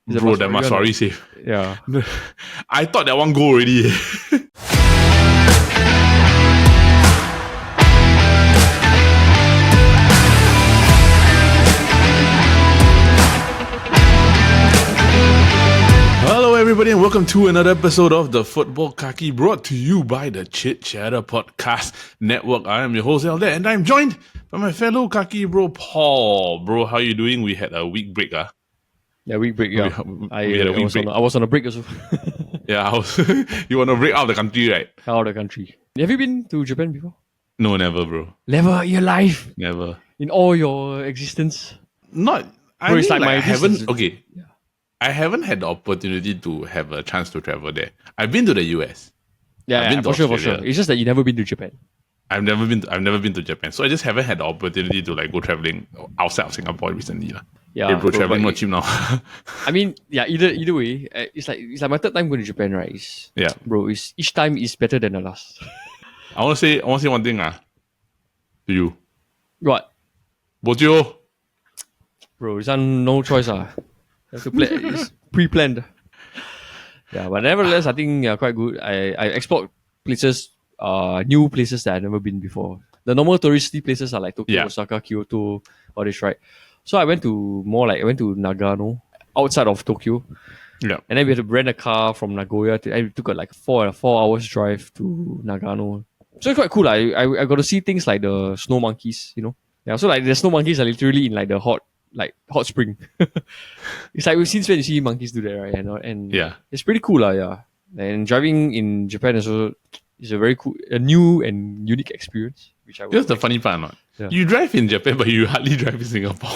Bro, that Maswari save. Yeah. I thought that one goal already. Hello everybody and welcome to another episode of the Futbol Kaki, brought to you by the Chit Podcast Network. I am your host Elder and I'm joined by my fellow Kaki bro Paul. Bro, how you doing? We had a week break. Yeah, week break, yeah. We had a week break. I was on a break also. Yeah, you want to break out of the country, right? Out of the country. Have you been to Japan before? No, never, bro. Never in your life? Never. In all your existence? Not. I Bro, mean, it's like my I haven't. Okay. Yeah. I haven't had the opportunity to have a chance to travel there. I've been to the US. Yeah, been to for sure. It's just that you never been to Japan. I've never been to Japan, so I just haven't had the opportunity to like go traveling outside of Singapore recently. Yeah, bro, traveling not cheap now. I mean, yeah. Either way, it's like my third time going to Japan, right? Bro. Each time is better than the last. I want to say one thing to you. What? Bojo. Bro, it's no choice. Have to play. It's pre-planned. Yeah, but nevertheless, I think quite good. I explored places, new places that I've never been before. The normal touristy places are like Tokyo, Osaka, Kyoto, all this, right? So I went to Nagano, outside of Tokyo. Yeah. And then we had to rent a car from Nagoya. It took like 4 hours drive to Nagano. So it's quite cool. I got to see things like the snow monkeys, you know? Yeah, so like the snow monkeys are literally in like the hot spring. It's like we've seen when you see monkeys do that, right? And yeah, it's pretty cool, yeah. And driving in Japan is a very cool, a new and unique experience. Which I That's the funny part, not? Yeah. You drive in Japan, but you hardly drive in Singapore.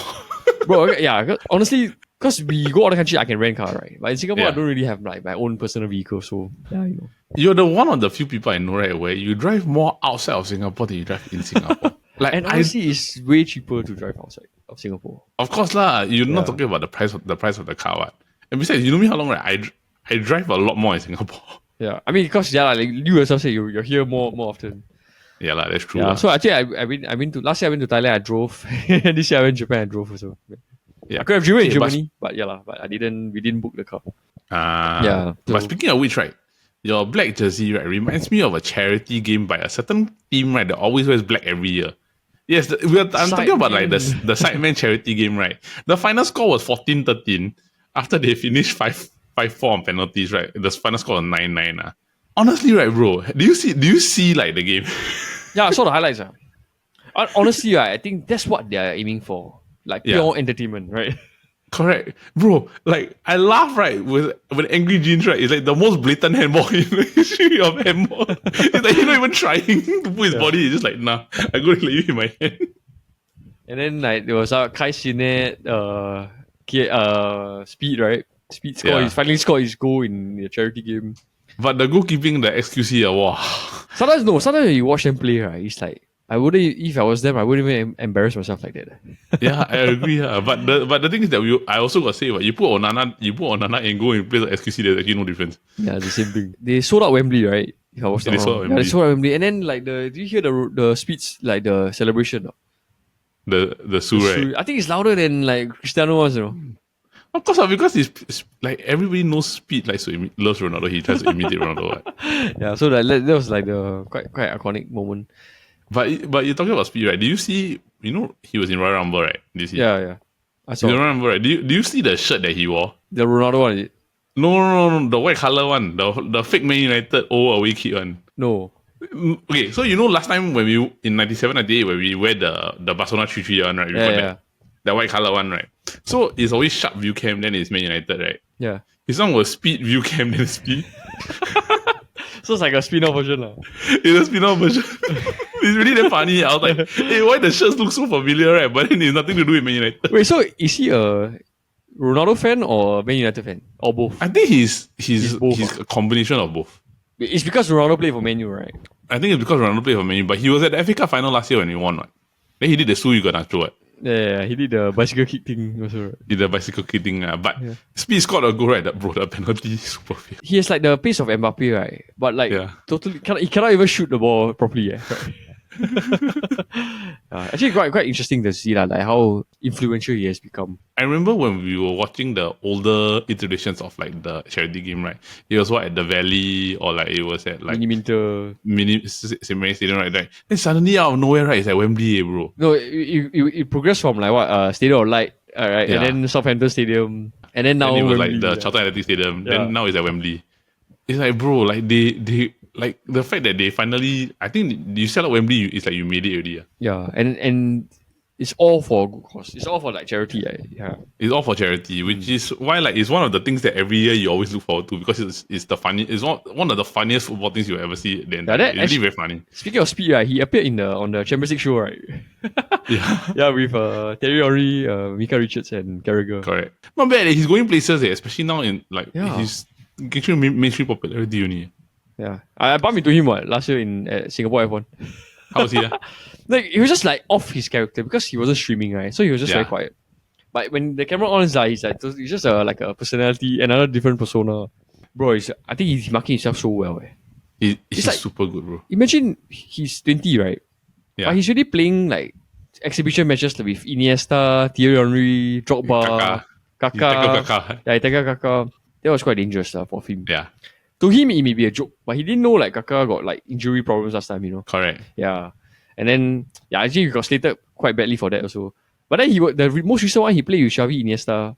Bro, yeah. Honestly, because we go out of the country, I can rent car, right? But in Singapore, I don't really have like my own personal vehicle, so yeah, you know. You're the one of the few people I know, right, where you drive more outside of Singapore than you drive in Singapore. Like, and honestly, it's way cheaper to drive outside of Singapore. Of course lah, you're not talking about the price of the car, what? And besides, you know me how long, right? I drive a lot more in Singapore. Yeah, I mean, because like you yourself say you're here more often. Yeah, that's true. Yeah, so actually, I've been to last year. I went to Thailand. I drove. This year I went to Japan. I drove also. Yeah, I could have driven in Germany, but I didn't. We didn't book the car. Yeah. So. But speaking of which, right, your black jersey, right, reminds me of a charity game by a certain team, right, that always wears black every year. Yes, I'm talking about like the Sidemen charity game, right? The final score was 14-13 after they finished 5-4 on penalties, right? The final score was 9-9. Honestly, right, bro, do you see like the game? Yeah, I saw the highlights. Honestly, right, I think that's what they're aiming for. Like pure entertainment, right? Correct. Bro, like I laugh, right, with Angry Jeans, right? It's like the most blatant handball in the history of handball. It's like he's not even trying to put his body, he's just like, nah, I'm going to let you in my hand. And then like there was Kai Sinet, Speed, right? Speed score, he finally scored his goal in the charity game. But the goalkeeping, the XQC, wow. Sometimes when you watch them play, right, it's like, if I was them, I wouldn't even embarrass myself like that. Yeah, I agree. But the thing is that I also got to say, you put Onana and go and play the XQC, there's actually no difference. Yeah, the same thing. They sold out Wembley, right? If I was not wrong. They sold out Wembley. And then like did you hear the speech, like the celebration? The Su, right? I think it's louder than like Cristiano was, you know. Of course, because it's like everybody knows Speed loves Ronaldo. He tries to imitate Ronaldo. Right? Yeah, so that was like the quite iconic moment. But you're talking about Speed, right? Do you see? You know, he was in Royal Rumble, right? Did you see? Yeah. I saw. In Royal Rumble, right? Do you see the shirt that he wore? The Ronaldo one, is it? No, the white color one, the fake Man United old away kit one. No. Okay, so you know last time when we in 97, 98, where we wear the Barcelona 3-3 one, right? Yeah. The white color one, right? So it's always sharp view cam, then it's Man United, right? Yeah. His one was speed view cam, then Speed. So it's like a spin-off version. It's a spin-off version. It's really that funny. I was like, hey, why the shirts look so familiar, right? But then it's nothing to do with Man United. Wait, so is he a Ronaldo fan or Man United fan? Or both? I think he's a combination of both. It's because Ronaldo played for Man U, right? I think it's because Ronaldo played for Man U, but he was at the FA Cup final last year when he won, right? Then he did the Su you got Nacho, right? Yeah, he did the bicycle kick thing also. Right? Did the bicycle kick thing, but Speed scored a goal, right? That bro, the penalty super fair. He has like the pace of Mbappe, right? But like totally, he cannot even shoot the ball properly, right? Actually, quite interesting to see like how influential he has become. I remember when we were watching the older iterations of like the charity game, right? It was what at the Valley or like it was at like Mini Minter. Sidemen Stadium, right? Like, then suddenly out of nowhere, right? It's at Wembley, bro. No, it progressed from like what Stadium of Light, right, Yeah. and then Southampton Stadium, and then now Then it was Wembley, like the Charlton Athletic Stadium. Yeah. Then now it's at Wembley. It's like, bro, like they like the fact that they finally, I think you sell out Wembley, it's like you made it already. Yeah, and it's all for good cause. It's all for like charity. Yeah. It's all for charity, which is why like it's one of the things that every year you always look forward to because it's the funny. It's one of the funniest football things you'll ever see. Then Yeah, that it's really very funny. Speaking of speed, right, he appeared on the Champions League show, right? Yeah, Yeah, with Terry Henry, Mika Richards, and Carragher. correct. Not bad. He's going places, especially now in like Yeah. he's getting mainstream popularity only. Yeah, I bumped into him last year at Singapore F1. How was he? Like he was just like off his character because he wasn't streaming, right? So he was just very Yeah. quiet. But when the camera on, he's just like a personality, another different persona. Bro, I think he's marking himself so well. He's like- super good, bro. Imagine he's 20, right? Yeah. But he's already playing like exhibition matches with Iniesta, Thierry Henry, Drogba, Kaka. He tackled Kaka. Kaka. Yeah, he tackled Kaka. That was quite dangerous for him. Yeah, To him, it may be a joke, but he didn't know like Kaka got like injury problems last time, correct. Yeah. And then, actually he got slated quite badly for that also. But then the most recent one he played with Xavi Iniesta.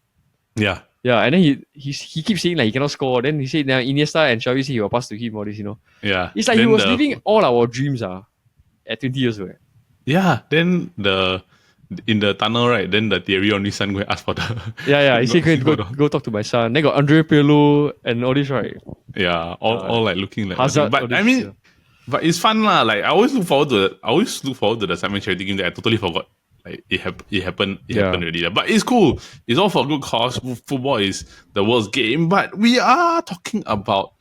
Yeah, Yeah, and then he keeps saying like he cannot score. Then he said now Iniesta and Xavi say he will pass to him all this, yeah. It's like Then he was living all our dreams at 20 years old. Yeah, then in the tunnel, right? Then the Thierry Henry son go and ask for the Yeah. He said go talk to my son. Then got Andre Pirlo and all this, right? yeah, all like looking like Hazard, but all this, I mean, yeah. but it's fun lah. Like I always look forward to the Sidemen charity game that I totally forgot. Like it happened already. But it's cool. It's all for good cause. Football is the world's game. But we are talking about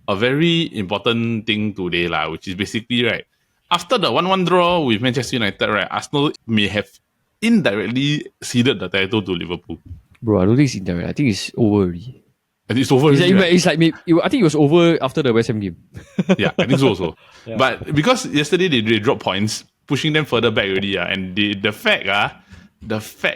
a very important thing today, lah, which is basically right. After the 1-1 draw with Manchester United, right, Arsenal may have indirectly ceded the title to Liverpool. Bro, I don't think it's indirect. I think it's over already. And it's over. already, right? It's like I think it was over after the West Ham game. Yeah, I think so also. Yeah. But because yesterday they dropped points, pushing them further back already, and the fact,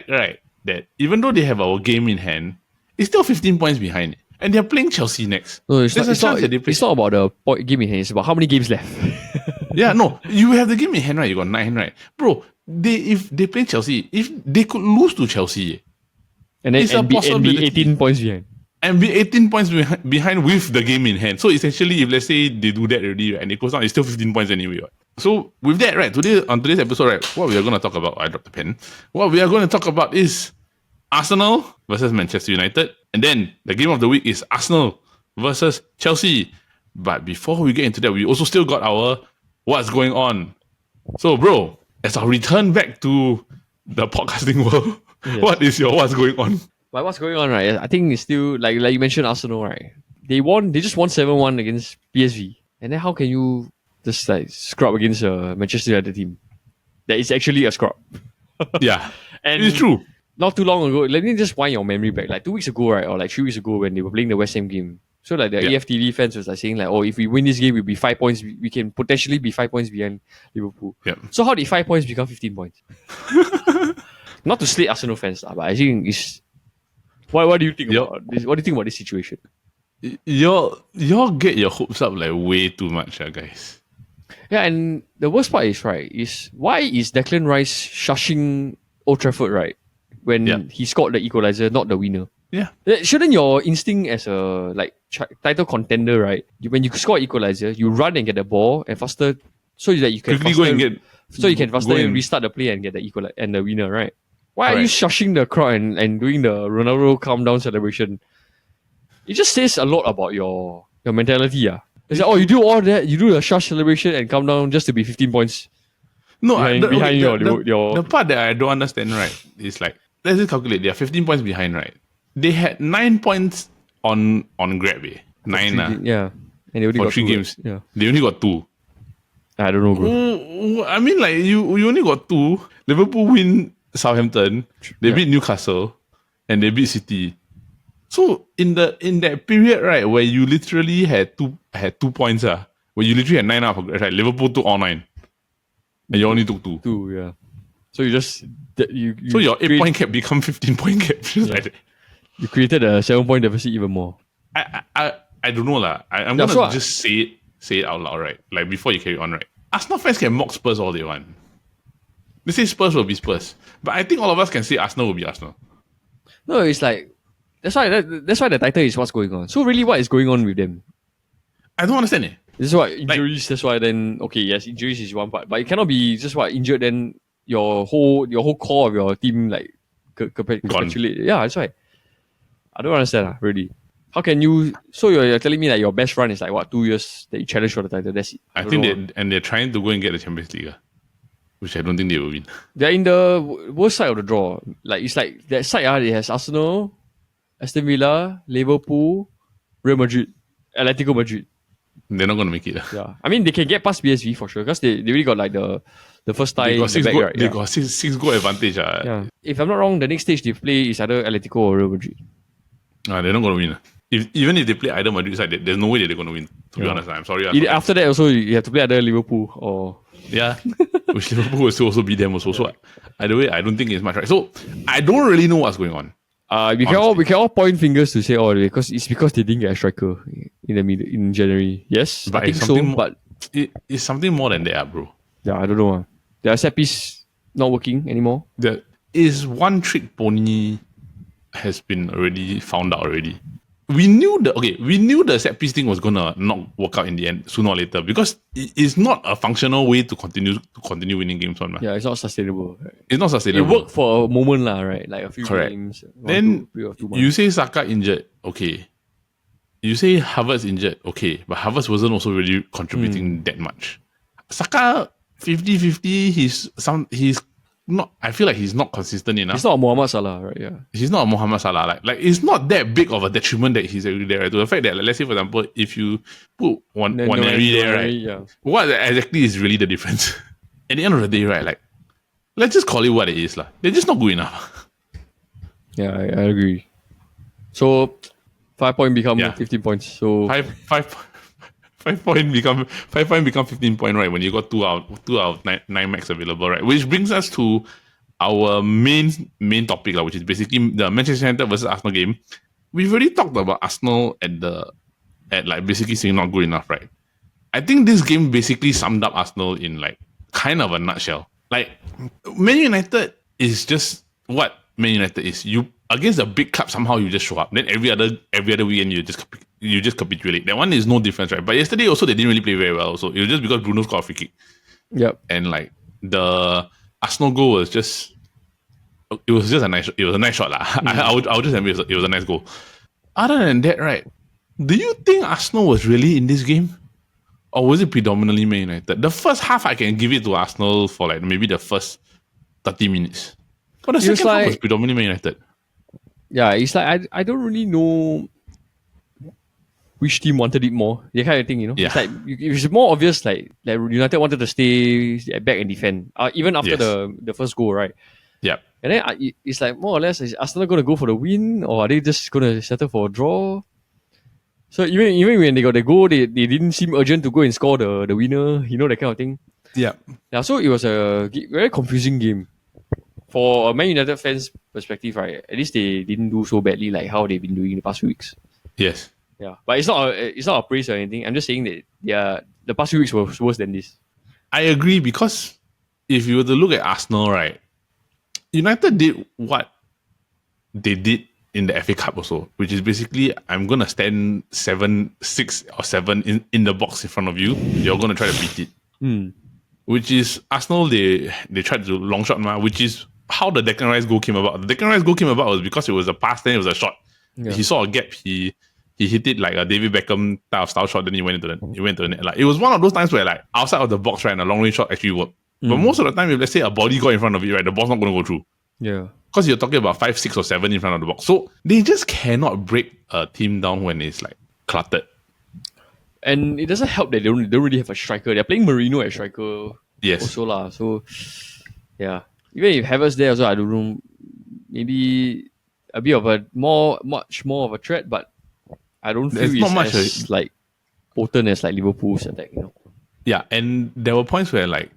right, that even though they have our game in hand, it's still 15 points behind. And they're playing Chelsea next. No, There's a chance that they play. it's not about the game in hand. It's about how many games left. Yeah, no, you have the game in hand, right? You got 9, right? Bro, if they play Chelsea, if they could lose to Chelsea, And then It's a and be possibility. 18 points behind. and be 18 points behind with the game in hand. So essentially, if let's say they do that already, right, and it goes down, it's still 15 points anyway. Right? So with that, right, on today's episode, right, what we are going to talk about, I dropped the pen. What we are going to talk about is Arsenal versus Manchester United. And then the game of the week is Arsenal versus Chelsea. But before we get into that, we also still got our what's going on. So, bro, as I return back to the podcasting world, Yes. what is your what's going on? But what's going on, right? I think it's still like you mentioned Arsenal, right? They just won 7-1 against PSV. And then how can you just like scrub against a Manchester United team that is actually a scrub? Yeah, And it's true. not too long ago, let me just wind your memory back. Like 2 weeks ago, right? Or like 3 weeks ago when they were playing the West Ham game. So like the Yeah. EFTV fans was like saying like, oh, if we win this game, we'll be 5 points. We can potentially be 5 points behind Liverpool. Yeah. So how did 5 points become 15 points? Not to slate Arsenal fans, but I think it's... What do you think Yo. about this? What do you think about this situation? Y'all get your hopes up like way too much, guys. Yeah, and the worst part is, right, is why is Declan Rice shushing Old Trafford, right? When Yeah. he scored the equalizer, not the winner. Yeah. Shouldn't your instinct as a like title contender, right? When you score equalizer, you run and get the ball and faster, so that you can Quickly faster, go and get. so you can faster go and- restart the play and get the equalizer and the winner, right? Why are you Correct. shushing the crowd and doing the Ronaldo calm down celebration? It just says a lot about your mentality, yeah. It's like, oh, you do all that, you do the shush celebration and come down just to be 15 points. No, behind your- the part that I don't understand, right, is like, let's just calculate. They are 15 points behind, right? They had 9 points on grab, eh? 9, Yeah. And they only for got 3 two, games. Yeah. They only got 2. I don't know, bro. I mean, like, you only got 2. Liverpool win Southampton. They Yeah. beat Newcastle. And they beat City. So, in that period, right, where you literally had 2 points, where you literally had 9 out of grab, right? Liverpool took all 9. And you only took 2. 2, yeah. So you just you So your 8-point gap become 15-point gap. Just like that. you created a 7-point deficit even more. I don't know lah. I'm Yeah, gonna so just say it out loud, right? Like before you carry on, right? Arsenal fans can mock Spurs all they want. They say Spurs will be Spurs, but I think all of us can say Arsenal will be Arsenal. No, it's like that's why the title is what's going on. So really, what is going on with them? I don't understand it. This is what injuries. That's why then okay, yes, injuries is one part, but it cannot be just what injured. Then your whole core of your team like capitulate. Yeah, that's why. I don't understand. Really, how can you? So you're telling me that your best run is like what 2 years that you challenge for the title? That's it. I think they're trying to go and get the Champions League, which I don't think they will win. They're in the worst side of the draw. Like it's like that side. It has Arsenal, Aston Villa, Liverpool, Real Madrid, Atletico Madrid. They're not going to make it. Yeah, I mean they can get past PSV for sure because they really got like the first tie. They got six back, goal. right? They got six goal advantage. Yeah. If I'm not wrong, the next stage they play is either Atletico or Real Madrid. They're not going to win. Even if they play either Madrid side, there's no way that they're going to win. To be honest, I'm sorry. After that, also you have to play either Liverpool or which Liverpool will still also beat them also. So either way, I don't think it's much right. So I don't really know what's going on. We can all point fingers to say because they didn't get a striker in January. Yes, but I think so. But it's something more than that, bro. Yeah, I don't know. Their set piece not working anymore. There is one trick pony has been already found out already. We knew the set piece thing was gonna not work out in the end sooner or later because it's not a functional way to continue winning games on. Yeah, it's not sustainable. Right? It's not sustainable. It worked for a moment, right? Like a few Correct. games. Then you say Saka injured, okay. You say Havertz injured, okay. But Havertz wasn't also really contributing that much. Saka 50-50, he's not. I feel like he's not consistent enough. He's not a Mohamed Salah, right? Yeah. He's not a Mohamed Salah. Like it's not that big of a detriment that he's every there. Right? To the fact that, like, let's say for example, if you put one every there, right? Yeah. What exactly is really the difference? At the end of the day, right? Like, let's just call it what it is, lah. They're just not good enough. Yeah, I agree. So 5 point become 15 points. So 5 point become 15 point, right? When you got two out of nine max available, right? Which brings us to our main topic, which is basically the Manchester United versus Arsenal game. We've already talked about Arsenal at like basically saying not good enough, right? I think this game basically summed up Arsenal in like kind of a nutshell. Like Man United is just what Man United is. You against a big club, somehow you just show up. Then every other weekend you just capitulate. That one is no difference, right? But yesterday also they didn't really play very well. So it was just because Bruno scored a free kick. Yep. And like the Arsenal goal was just a nice shot lah. I would just admit it was a nice goal. Other than that, right? Do you think Arsenal was really in this game? Or was it predominantly Man United? The first half I can give it to Arsenal for like maybe the first 30 minutes. But the second half was predominantly Man United. Yeah, it's like I don't really know which team wanted it more. That kind of thing, you know. Yeah. It's like it's more obvious. Like United wanted to stay back and defend, even after the first goal, right? Yeah. And then it's like more or less, is Arsenal going to go for the win, or are they just going to settle for a draw? So even when they got the goal, they didn't seem urgent to go and score the winner. You know, that kind of thing. Yeah. Yeah. So it was a very confusing game. For a Man United fans' perspective, right? At least they didn't do so badly like how they've been doing the past few weeks. Yes. Yeah, but it's not a praise or anything. I'm just saying that the past few weeks were worse than this. I agree because if you were to look at Arsenal, right, United did what they did in the FA Cup also, which is basically I'm gonna stand 6 or 7 in the box in front of you. You're gonna try to beat it. Which is Arsenal. They tried to do long shot, which is how the Declan Rice goal came about. The Declan Rice goal came about was because it was a pass, then it was a shot. Yeah. He saw a gap. He hit it like a David Beckham type of style shot. Then he went into the net. Like it was one of those times where like outside of the box, right, and a long range shot actually worked. But most of the time, if let's say a body got in front of you, right, the ball's not going to go through. Yeah. Because you're talking about 5, 6, or 7 in front of the box. So they just cannot break a team down when it's like cluttered. And it doesn't help that they don't really have a striker. They're playing Marino as striker. Yes. Also lah. So yeah. Even if Havertz there also, I don't know. Maybe a bit of much more of a threat, but I don't feel it's as like potent as like Liverpool's attack, you know. Yeah, and there were points where like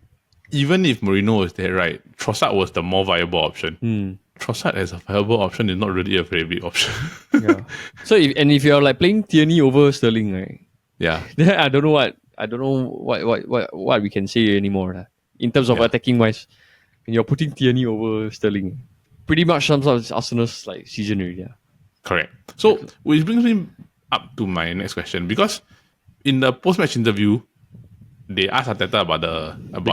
even if Mourinho was there, right, Trossard was the more viable option. Trossard as a viable option is not really a very big option. Yeah. So if you're like playing Tierney over Sterling, right? Yeah. Then I don't know what we can say anymore in terms of attacking wise. And you're putting Tierney over Sterling. Pretty much sums up Arsenal's like season already. Yeah. Correct. So which brings me up to my next question, because in the post-match interview, they asked Arteta about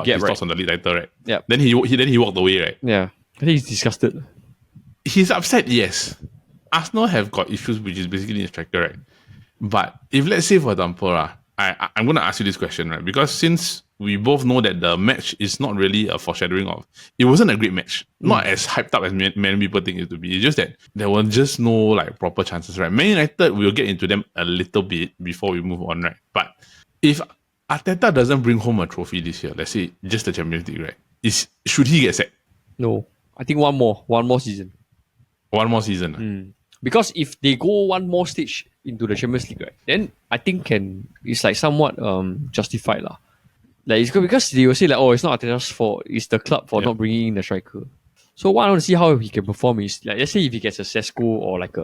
gap, his thoughts on the league title, right? Yeah. Then he walked away, right? Yeah. I think he's disgusted. He's upset, yes. Arsenal have got issues, which is basically a striker, right? But if let's say, for example, I'm going to ask you this question, right? Because since we both know that the match is not really a foreshadowing of, it wasn't a great match, not as hyped up as many people think it to be. It's just that there were just no like proper chances, right? Man United, we'll get into them a little bit before we move on, right? But if Arteta doesn't bring home a trophy this year, let's say just the Champions League, right? Should he get sacked? No, I think one more season. One more season. Because if they go one more stage into the Champions League, right, then I think it's like somewhat justified lah. Like it's good because they will say like, oh, it's not Arteta's fault, it's the club for not bringing in the striker. So what I want to see how he can perform is like, let's say if he gets a Sesko or like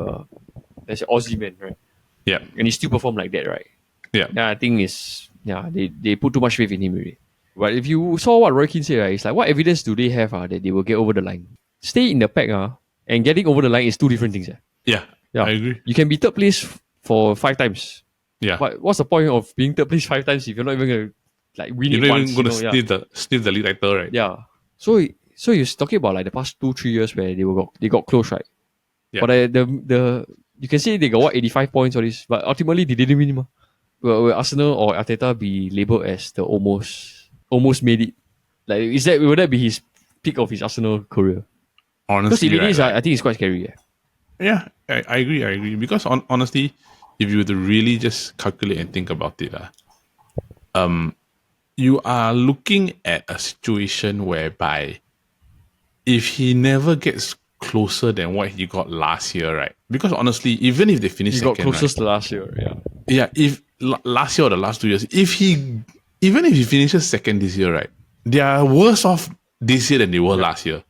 let's say Sidemen, right? Yeah. And he still perform like that, right? Yeah. I think they put too much faith in him already. But if you saw what Roy Keane said, right, it's like, what evidence do they have that they will get over the line? Stay in the pack and getting over the line is two different things. Yeah, I agree. You can be third place for 5 times. Yeah. But what's the point of being third place 5 times if you're not even going to like win you're it not once? Even going to sniff the league title, right? Yeah. So you're talking about like the past 2-3 years where they got close, right? Yeah. But the you can say they got 85 points or this, but ultimately they didn't win. Will Arsenal or Arteta be labelled as the almost made it? Like would that be his peak of his Arsenal career? Honestly, because if it is, I think it's quite scary. Yeah, I agree. Because honestly, if you were to really just calculate and think about it, you are looking at a situation whereby if he never gets closer than what he got last year, right? Because honestly, even if they finish second, he got closest to last year, yeah. Yeah, if last year or the last 2 years, even if he finishes second this year, right, they are worse off this year than they were last year.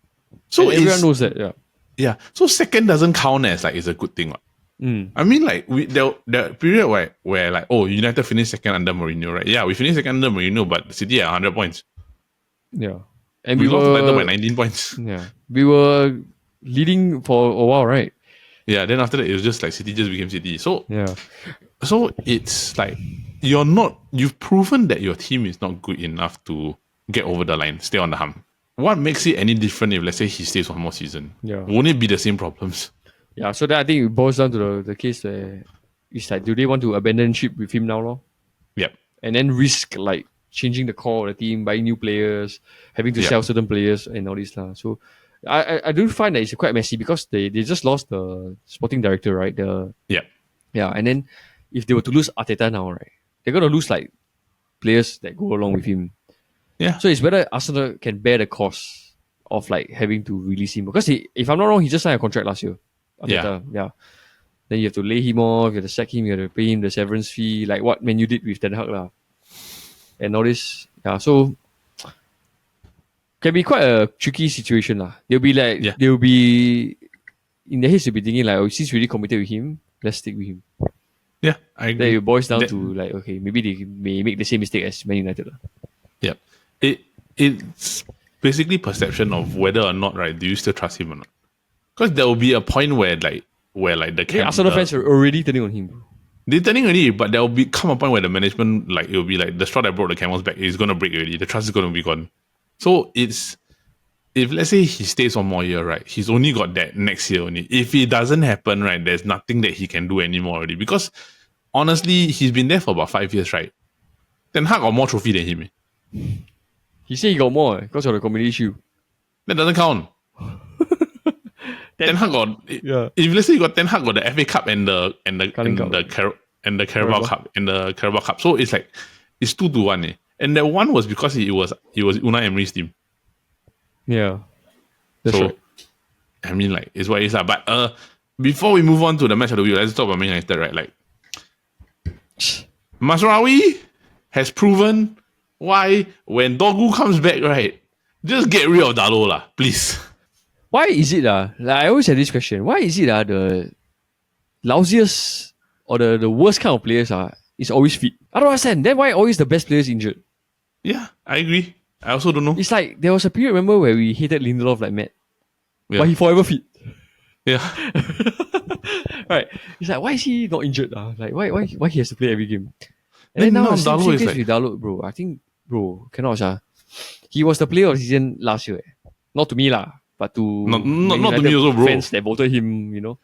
So and everyone knows that, yeah. Yeah, so second doesn't count as like it's a good thing. I mean, like the period where like, oh, United finished second under Mourinho, right? Yeah, we finished second under Mourinho, but City at 100 points. Yeah, and we lost the title by 19 points. Yeah, we were leading for a while, right? Yeah, then after that it was just like City just became City. So yeah, so it's like you've proven that your team is not good enough to get over the line, stay on the hump. What makes it any different if, let's say, he stays one more season? Yeah. Won't it be the same problems? Yeah, so that I think it boils down to the case where it's like, do they want to abandon ship with him now, lor? Yep. And then risk like changing the core of the team, buying new players, having to sell certain players and all this lah. So I do find that it's quite messy because they just lost the sporting director, right? Yeah, and then if they were to lose Arteta now, right, they're gonna lose like players that go along with him. Yeah. So it's whether Arsenal can bear the cost of like having to release him. Because if I'm not wrong, he just signed a contract last year. Arteta, yeah. Then you have to lay him off, you have to sack him, you have to pay him the severance fee, like what Man U did with Ten Hag lah. And all this. Yeah, so can be quite a tricky situation lah. They'll be like, they'll be, in their heads, they'll be thinking like, oh, since we already committed with him, let's stick with him. Yeah, I agree. Then it boils down to like, okay, maybe they may make the same mistake as Man United lah. Yeah. It's basically perception of whether or not, right, do you still trust him or not? Because there will be a point where the Arsenal fans are already turning on him, bro. They're turning already, but there will come a point where the management, like, it will be like the straw that broke the camel's back is going to break already. The trust is going to be gone. So if let's say he stays one more year, right, he's only got that next year only. If it doesn't happen, right, there's nothing that he can do anymore already. Because honestly, he's been there for about 5 years, right? Ten Hag got more trophy than him. He said he got more because of the Community Shield. That doesn't count. Ten Hag got, if let's say you got Ten Hag got the FA Cup and the Carabao Cup and the Carabao Cup, so it's like it's 2-1. And that one was because it was Unai Emery's team. Yeah, that's right. I mean, like, it's what it is. But before we move on to the match of the week, let's talk about Man United, right? Like, Mazraoui has proven why when Dorgu comes back, right, just get rid of Dalo lah, please. Why is it like I always have this question? Why is it the lousiest or the worst kind of players is always fit? I don't understand. Then why always the best players injured? Yeah, I agree. I also don't know. It's like there was a period, remember, where we hated Lindelof like mad. Yeah. But he forever fit. Yeah. Right. It's like, why is he not injured? Like why he has to play every game? And Then then now now the same Dalo is case like- with Dalo, bro. I think, bro, cannot. He was the player of the season last year. Not to me lah, but to Not Man to me United also, bro. fans that voted him,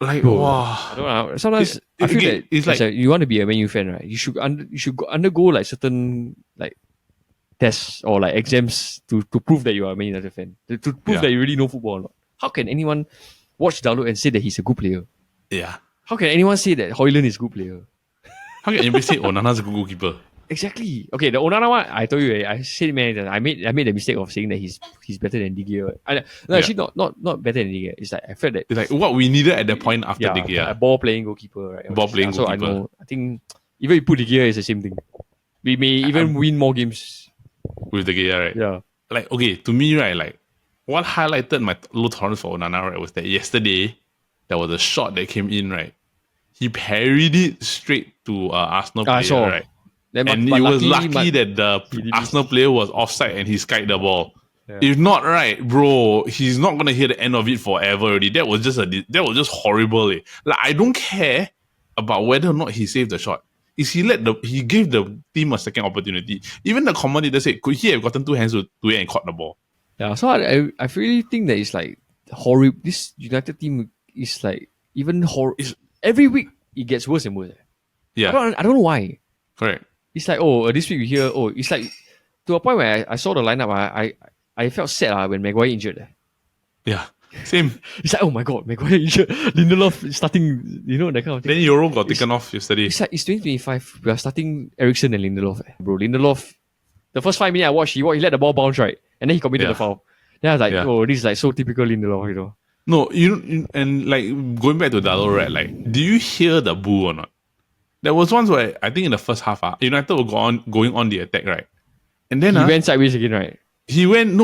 Like, Bro, wow. I don't know. Sometimes I feel again, that it's like- you want to be a Man U fan, right? You should undergo like certain like tests or like exams to prove that you are a Man United fan. To prove Yeah. that you really know football or not. How can anyone watch Dalot and say that he's a good player? Yeah. How can anyone say that Højlund is a good player? How can anybody say Onana's a good goalkeeper? Exactly. Okay, the Onana one, I told you, I said it many times. I made the mistake of saying that he's better than De Gea. Actually, not better than De Gea. It's like I felt that It's like what we needed at the point after De a Gea. ball playing goalkeeper, right? Ball playing So goalkeeper. I think even if you put De Gea, it's the same thing. We may even win more games. With De Gea, right? Yeah. Like, okay, to me, right, like, what highlighted my low tolerance for Onana, right, was that yesterday, there was a shot that came in, right? He parried it straight to Arsenal player, I saw. right? Then, And but it was lucky that that the he didn't Arsenal player was offside and he skied the ball. Yeah. If not, right, bro, he's not gonna hear the end of it forever already. That was just horrible. Eh. Like, I don't care about whether or not he saved the shot. He gave the team a second opportunity. Even the commentator said, could he have gotten two hands to it and caught the ball? Yeah, so I really think that it's like horrible. This United team is like even horrible. Every week it gets worse and worse. Yeah, I don't know why. correct. It's like, this week we hear, it's like to a point where I saw the lineup, I felt sad when Maguire injured. Yeah, same. It's like, oh my god, Maguire injured. Lindelof is starting, that kind of thing. Then Euro got taken off yesterday. It's like, it's 2025. We are starting Eriksen and Lindelof. Bro, Lindelof, the first 5 minutes I watched, he let the ball bounce, right? And then he committed the foul. Then I was like, this is like so typical Lindelof, No, and like going back to Dalo, right? Like, do you hear the boo or not? There was once where I think in the first half, United were going on the attack, right? And then He went sideways again, right? he went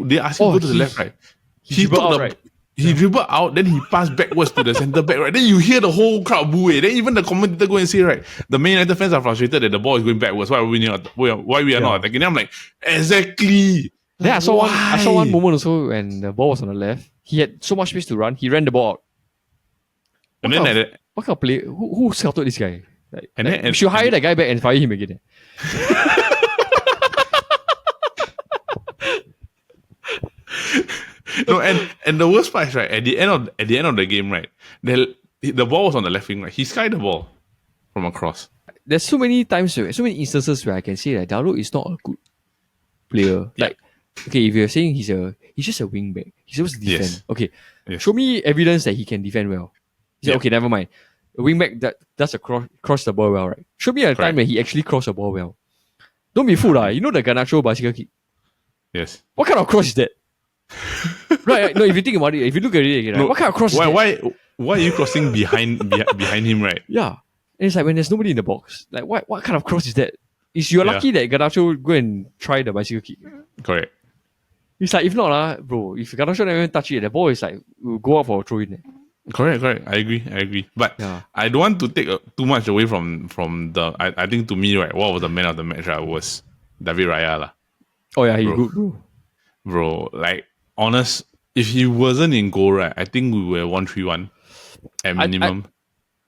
they asked him to go to the left, right? He dribbled out, right? He dribbled out, then he passed backwards to the centre back, right? Then you hear the whole crowd boo. Then even the commentator go and say, right, the Man United fans are frustrated that the ball is going backwards. Why we are not attacking? Then I'm like, exactly. Then I saw Why? one moment also when the ball was on the left. He had so much space to run. He ran the ball out. And then What kind of player? Who scouted this guy? then- we should hire that guy back and fire him again. no, and the worst part is, right, at the end of the game, right, the ball was on the left wing, right? He skied the ball from across. There's so many times, so many instances where I can say that Dalot is not a good player. Yeah. Like, okay, if you're saying he's just a wing back, he's supposed to defend. Yes. Okay, Yes. show me evidence that he can defend well. He said, Yeah. okay, never mind. A wing back that does a cross the ball well, right? Show me a time Correct. when he actually crossed the ball well. Don't be fooled, You know the Garnacho bicycle kick. Yes. What kind of cross is that? right? No, if you think about it, if you look at it again, right, No, what kind of cross is that? Why are you crossing behind him, right? Yeah. And it's like when there's nobody in the box. Like what kind of cross is that? You're lucky that Garnacho go and try the bicycle kick. Correct. It's like if not, bro, if Garnacho never even touch it, the ball is like will go up for a throw in. Correct. I agree. But Yeah. I don't want to take too much away from the. I think to me, right, what was the man of the match, right, was David Raya, lah. Oh yeah, he's Bro. good, bro. Bro. Like, honest, if he wasn't in goal, right, I think we were 1-3-1 at minimum.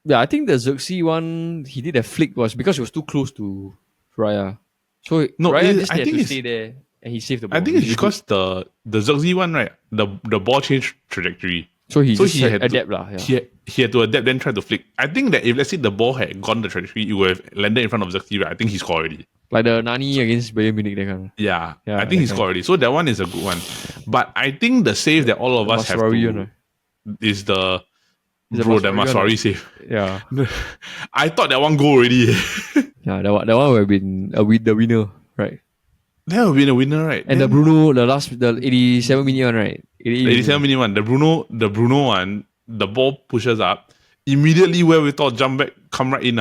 Yeah, I think the Xerxes one he did a flick was because it was too close to Raya. So No, Raya just I had think to it's- stay there and he saved the ball. I think it's which is because the Zirkzee one, right, the ball changed trajectory. good. So he just had to adapt lah. Yeah. He had to adapt, then try to flick. I think that if let's say the ball had gone the trajectory, it would have landed in front of Zirkzee, right? I think he scored already. Like the Nani against Bayern Munich, that kind. Yeah, Yeah, I think he that scored already. So that one is a good one. But I think the save that all of us have Masraoui to one, right? is the Is the bro, that Masraoui one, Masraoui save. Yeah. I thought that one goal already. Yeah, that one would have been the winner, right? That would be the winner, right? And the Bruno, the 87 minute one, right? 87 minute one, the Bruno one, the ball pushes up. Immediately where we thought jump back, come right in.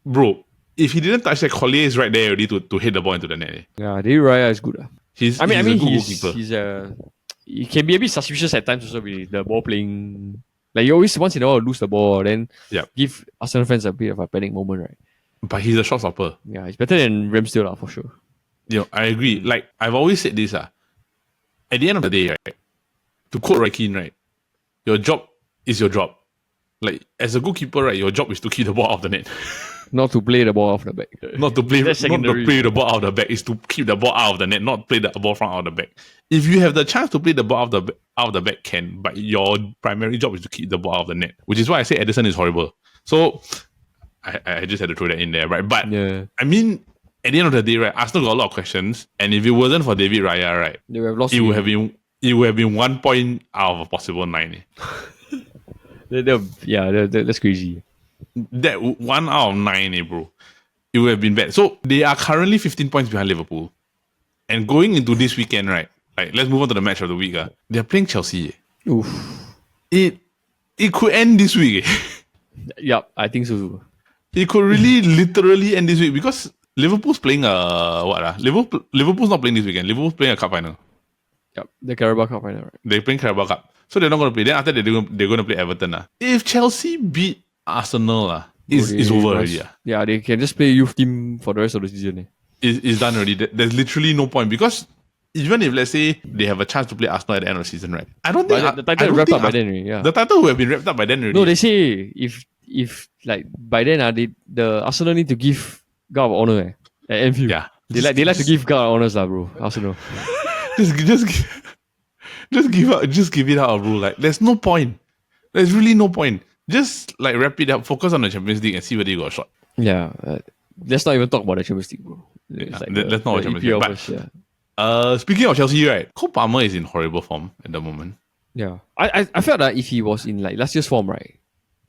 Bro, if he didn't touch that, Collier is right there already to hit the ball into the net. Yeah, David Raya is good. He's a good goalkeeper. He can be a bit suspicious at times also with the ball playing. Like you always once in a while lose the ball, then give Arsenal fans a bit of a panic moment, right? But he's a shot stopper. Yeah, he's better than Ramsdale for sure. Yeah, I agree. Like I've always said this, at the end of the day, right? To quote Roy Keane, right? Your job is your job. Like as a goalkeeper, right? Your job is to keep the ball off the net. Not to play the ball off the back. Not to play the ball out of the back. Is to keep the ball out of the net, not play the ball from out of the back. If you have the chance to play the ball out of the back, can. But your primary job is to keep the ball out of the net. Which is why I say Ederson is horrible. So I just had to throw that in there, right? But I mean, at the end of the day, right? Arsenal got a lot of questions, and if it wasn't for David Raya, right, they would have lost. It would have been 1 point out of a possible 9. That's crazy. That 1 out of 9, bro. It would have been bad. So they are currently 15 points behind Liverpool. And going into this weekend, right? Like, let's move on to the match of the week. They're playing Chelsea. Oof. It could end this week. Yep, I think so. It could really literally end this week because Liverpool's playing Liverpool's not playing this weekend. Liverpool's playing a cup final. Yep, the Carabao Cup final, right? They're playing Carabao Cup. So they're not going to play. Then after that, they're going to play Everton. If Chelsea beat Arsenal, it's over already. Yeah, they can just play youth team for the rest of the season. It's done already. There's literally no point because even if, let's say, they have a chance to play Arsenal at the end of the season, right? I don't think the title will wrap up by then already. Yeah. The title would have been wrapped up by then already. No, they say if like by then the Arsenal need to give guard of honor at Anfield. Yeah. They like to give guard of honors, bro. Arsenal. Just give it out, bro. Like, there's no point. There's really no point. Just like wrap it up, focus on the Champions League and see whether you got a shot. Yeah. Let's not even talk about the Champions League, bro. Let's not about Champions League. But, speaking of Chelsea, right? Cole Palmer is in horrible form at the moment. Yeah. I felt that if he was in like last year's form, right?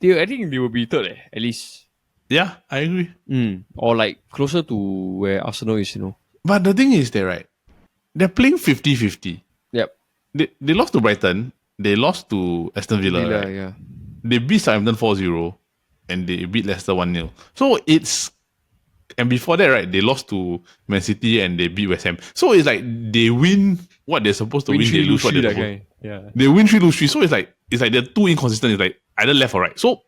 I think they would be third, at least. Yeah, I agree. Or like closer to where Arsenal is, But the thing is that, right? They're playing 50-50. Yep. They lost to Brighton. They lost to Aston Villa, right? Yeah. They beat Southampton 4-0 and they beat Leicester 1-0. So and before that, right, they lost to Man City and they beat West Ham. So it's like they win what they're supposed to win, they lose what they're supposed to. They win 3, lose 3. So it's like they're too inconsistent. It's like either left or right. So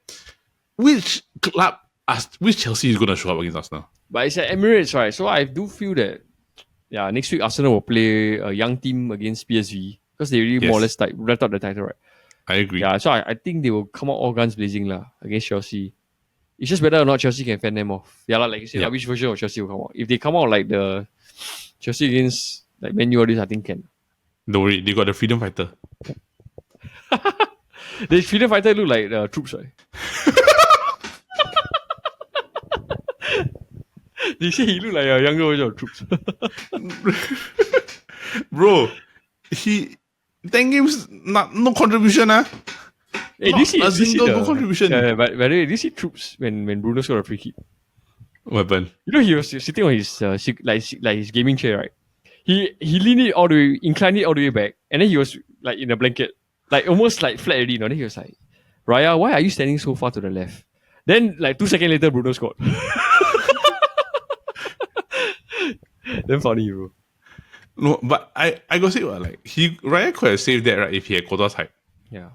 which Chelsea is gonna show up against Arsenal? But it's at Emirates, right? So I do feel that next week Arsenal will play a young team against PSV because they really more or less wrapped up the title, right? I agree. Yeah, so I think they will come out all guns blazing against Chelsea. It's just whether or not Chelsea can fend them off. Yeah, like you said, which version of Chelsea will come out? If they come out like the Chelsea against like Man U or this, I think can. Don't worry, they got the freedom fighter. The freedom fighter look like troops, right? They say he look like a younger version of troops. Bro, 10 games, no contribution, Hey, this is no contribution. By the way, did you see troops when Bruno scored a free kick? What happened? He was sitting on his like his gaming chair, right? He leaned it all the way, inclined it all the way back, and then he was like in a blanket, like almost like flat already. Then he was like, "Raya, why are you standing so far to the left?" Then like 2 seconds later, Bruno scored. Damn funny, bro. No, but I got to say, Raya could have saved that, right, if he had Courtois' height. Yeah.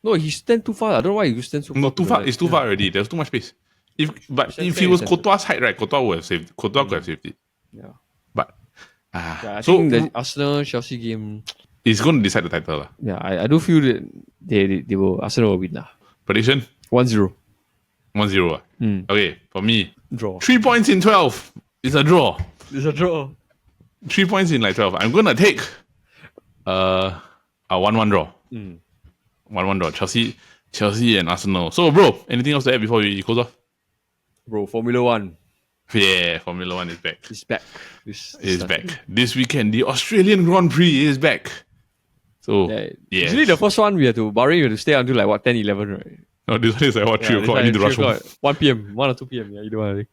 No, he stand too far. I don't know why he stand so far. No, too far. It's too far already. There's too much space. If he was Courtois' height, right, Courtois would have saved. Courtois could have saved it. Yeah. But I think the Arsenal Chelsea game is going to decide the title. Yeah, I do feel that they will Arsenal will win. Prediction? 1-0. 1-0. Okay, for me, draw. 3 points in 12. It's a draw. 3 points in 12. I'm gonna take a 1-1 draw. 1-1 draw. Chelsea and Arsenal. So, bro, anything else to add before we close off? Bro, Formula 1. Yeah, Formula 1 is back. It's back. It's back. This weekend, the Australian Grand Prix is back. So, usually the first one we have to stay until like what 10, 11, right? No, this one is like 3 o'clock. I need to rush home. 1 p.m. 1 or 2 p.m. Yeah, either one.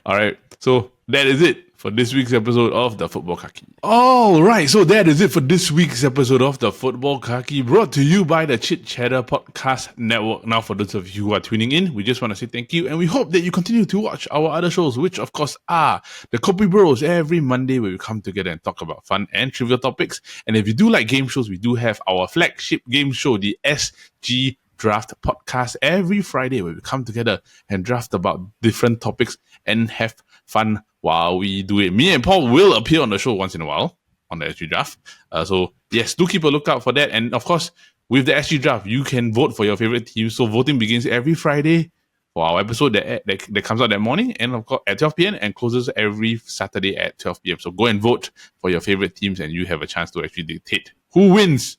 All right. So that is it for this week's episode of the Futbol Kaki. Alright, so that is it for this week's episode of the Futbol Kaki, brought to you by the Chit Cheddar Podcast Network. Now, for those of you who are tuning in, we just want to say thank you, and we hope that you continue to watch our other shows, which of course are the Copy Bros every Monday, where we come together and talk about fun and trivial topics. And if you do like game shows, we do have our flagship game show, the SG Draft Podcast, every Friday, where we come together and draft about different topics and have fun while we do it. Me and Paul will appear on the show once in a while on the SG Draft. So yes, do keep a lookout for that. And of course, with the SG Draft, you can vote for your favorite team. So voting begins every Friday for our episode that comes out that morning, and of course at 12 p.m. and closes every Saturday at 12 p.m. So go and vote for your favorite teams, and you have a chance to actually dictate who wins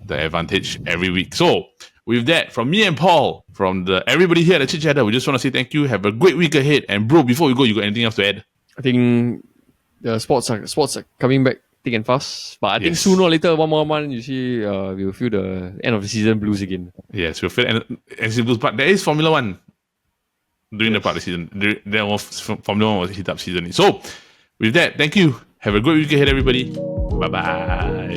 the advantage every week. So with that, from me and Paul, from everybody here at the Chit Chatter, we just want to say thank you. Have a great week ahead. And bro, before we go, you got anything else to add? I think the sports are coming back thick and fast. But I think sooner or later, one more month, you see, we'll feel the end of the season blues again. Yes, we'll feel the end of the season blues. But there is Formula One during the part of the season. There was Formula One was hit up season. So with that, thank you. Have a great week ahead, everybody. Bye-bye.